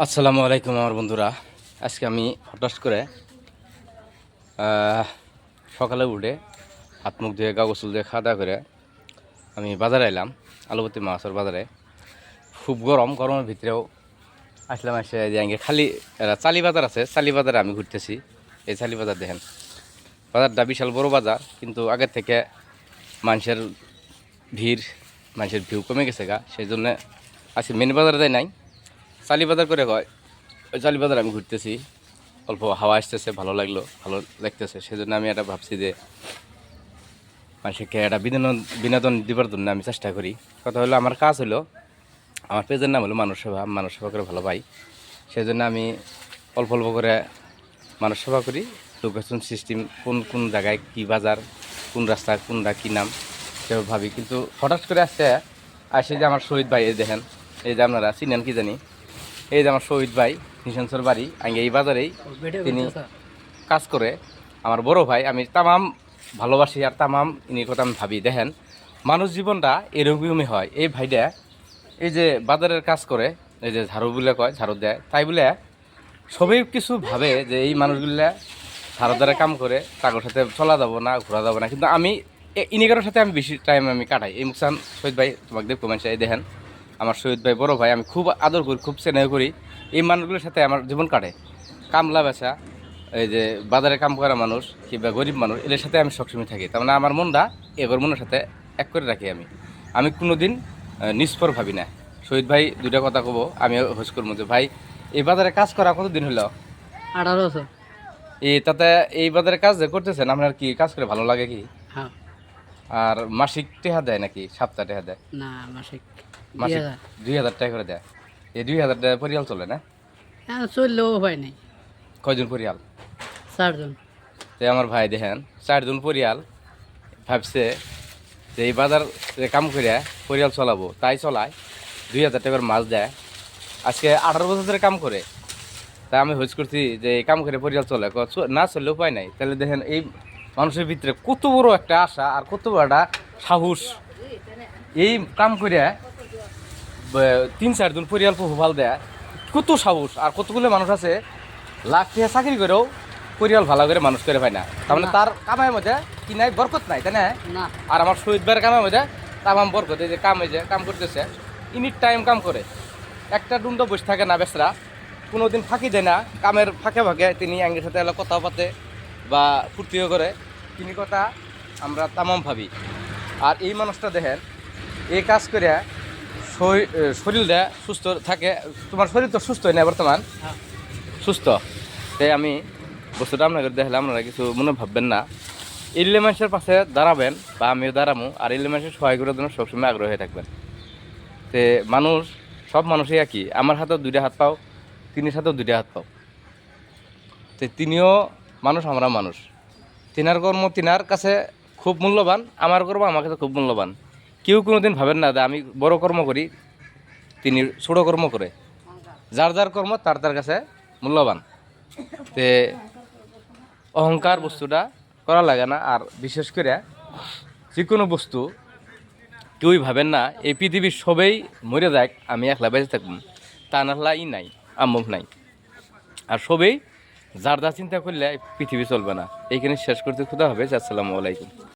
আসসালামু আলাইকুম আমার বন্ধুরা। আজকে আমি হঠাৎ করে সকালে উঠে হাত মুখ ধুয়ে গা গোসল দিয়ে খাওয়া দাওয়া করে আমি বাজারে এলাম, আলুপতি মাছের বাজারে। খুব গরমের ভিতরেও আসলাম। এসে যে খালি চালি বাজার আছে, চালি বাজারে আমি ঘুরতেছি। এই চালি বাজার দেখেন, বাজারটা বিশাল বড় বাজার, কিন্তু আগের থেকে মানুষের ভিড়, মানুষের ভিউ কমে গেছে গা, সেই জন্য আজকে মেন বাজারে যাই নাই, চালি বাজার করে হয়। ওই চালি বাজার আমি ঘুরতেছি, অল্প হাওয়া আসতেছে, ভালো লাগতেছে। সেজন্য আমি এটা ভাবছি যে মানুষকে একটা বিনোদন দিবার জন্য আমি চেষ্টা করি। কথা হলো, আমার কাজ হলো, আমার পেজের নাম হলো মানুষ সেবা করে ভালো পাই। সেই জন্য আমি অল্প করে মানুষ সেবা করি। লোকেশন সিস্টেম, কোন জায়গায় কী বাজার, কোন রাস্তা, কোনটা কী নাম, সেভাবে ভাবি। কিন্তু হঠাৎ করে আসে যে আমার শহীদ ভাই, এই দেখেন, এই যে আপনারা চিনেন কি জানি, এই যে আমার শহীদ ভাই, নিশানসর বাড়ি, আগে এই বাজারেই তিনি কাজ করে। আমার বড় ভাই, আমি তামাম ভালোবাসি আর তামাম ইনি কথা আমি ভাবি। দেখেন, মানুষ জীবনটা এরকমই হয়। এই ভাইটা এই যে বাজারের কাজ করে, এই যে ঝাড়ু বলে কয়, ঝাড়ু দেয়, তাই বলে সবাই কিছু ভাবে যে এই মানুষগুলা ঝাড়ু দ্বারা কাম করে, তাদের সাথে চলা যাবো না, ঘোরা যাবো না। কিন্তু আমি ইনিকার সাথে আমি বেশি টাইম আমি কাটাই। এই মুখসান শহীদ ভাই, তোমাকে দেখবো মানুষ, এই দেখেন আমার শহীদ ভাই, বড় ভাই, আমি খুব আদর করি, খুব স্নেহ করি। এই মানুষগুলোর সাথে আমার জীবন কাটে। কামলা বেচা, এই যে বাজারে কাম করা মানুষ কিংবা গরিব মানুষ, এদের সাথে আমি সবসময় থাকি। তার মানে আমার মনটা এগোর মনের সাথে এক করে রাখি। আমি কোনো দিন নিষ্পর ভাবি না। শহীদ ভাই দুইটা কথা কব, আমি হোস করবো যে ভাই, এই বাজারে কাজ করা কতদিন হলো? 18 বছর। তাতে এই বাজারে কাজ যে করতেছেন, আপনার কি কাজ করে ভালো লাগে কি? হ্যাঁ। আর মাসিক টেহা দেয় নাকি সপ্তাহ টেহা দেয়? না, মাসিক 2000 টাকা করে দেয়। এই 2000 টাকা পরিয়াল চলে না? হ্যাঁ, চললেও উপায় নেই। কয়জন পরিয়াল? 4 জন। তো আমার ভাই দেখেন, 4 জন পরিয়াল ভাবছে যে এই বাজার কাম করে পরিয়াল চলাবো, তাই চলায়। 2000 টাকার মাছ দেয়। আজকে 18 বছর ধরে কাম করে। তাই আমি হোজ করছি যে এই কাম করে পরিয়াল চলে, না চললে উপায় নাই। তাহলে দেখেন, এই মানুষের ভিতরে কত বড় একটা আশা আর কত বড় একটা সাহস। এই কাম করে 3-4 জন পরিয়াল ভাল দেয়, কত সাহস। আর কতগুলো মানুষ আছে লাখ টাকা চাকরি করেও পরিয়াল ভালো করে মানুষ করে পায় না। তার মানে তার কামাই মধ্যে কি নাই, বরকত নাই, তাই না? আর আমার শহীদ ভাইয়ের কামাই মধ্যে তামাম বরকত। এই যে কাম করতেছে, ইনিট টাইম কাম করে, একটা ডুন্ড বসে থাকে না বেসরা, কোনোদিন ফাঁকি দেয় না। কামের ফাঁকে ফাঁকে তিনি আঙ্গের সাথে এলো কথা পাতে বা ফুর্তিও করে। তিনি কথা আমরা তামাম ভাবি। আর এই মানুষটা দেখেন, এই কাজ করে শরীরটা সুস্থ থাকে। তোমার শরীর তো সুস্থ হয় না বর্তমান? সুস্থ। তাই আমি বস্তুটা আপনাকে দেখলাম, আপনারা কিছু মনে ভাববেন না। ইল্লে মানুষের পাশে দাঁড়াবেন বা আমিও দাঁড়াবো, আর ইল্লে মানুষের সহায় করার জন্য সবসময় আগ্রহী থাকবেন। তে মানুষ, সব মানুষই একই। আমার হাতেও 2টা হাত পাও, তিনির হাতেও 2টা হাত পাও। তো তিনিও মানুষ, আমরা মানুষ। তিনার কর্ম তিনার কাছে খুব মূল্যবান, আমার কর্ম আমার কাছে খুব মূল্যবান। কেউ কোনোদিন ভাবেন না যে আমি বড় কর্ম করি, তিনি ছোট কর্ম করে। যার যার কর্ম তার তার কাছে মূল্যবান। তে অহংকার বস্তুটা করা লাগে না। আর বিশেষ করে যে কোনো বস্তু কেউই ভাবেন না এই পৃথিবীর সবেই মরে যাক, আমি একলা বেঁচে থাকুন, তা নাহলাই নাই, সম্ভব নাই। আর সবেই যার যা চিন্তা করলে পৃথিবী চলবে না। এইখানে শেষ করতে খুদা হবে। আসসালামু আলাইকুম।